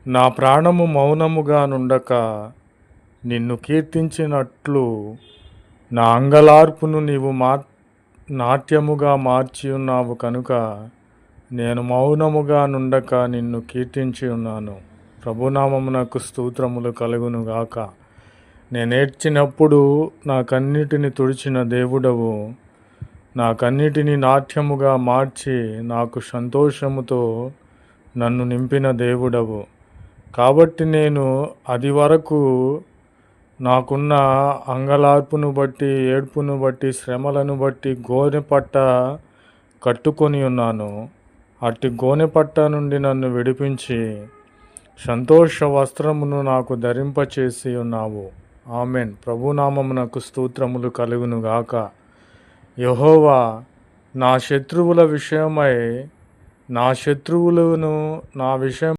నా ప్రాణము మౌనముగా నుండక నిన్ను కీర్తించినట్లు నా అంగలార్పును నీవు నాట్యముగా మార్చి ఉన్నావు కనుక నేను మౌనముగా నుండక నిన్ను కీర్తించి ఉన్నాను. ప్రభునామమునకు స్తోత్రములు కలుగునుగాక. నేనేడ్చినప్పుడు నా కన్నీటిని తుడిచిన దేవుడవు, నా కన్నీటిని నాట్యముగా మార్చి నాకు సంతోషముతో నన్ను నింపిన దేవుడవు. కాబట్టి నేను అది వరకు నాకున్న అంగలార్పును బట్టి, ఏడ్పును బట్టి, శ్రమలను బట్టి గోనెపట్ట కట్టుకొని ఉన్నాను. అట్టి గోనెపట్ట నుండి నన్ను విడిపించి సంతోష వస్త్రమును నాకు ధరింపచేసి ఉన్నావు. ఆమెన్. ప్రభునామమునకు స్తోత్రములు కలుగునుగాక. యెహోవా నా శత్రువుల విషయమై నా శత్రువులను నా విషయం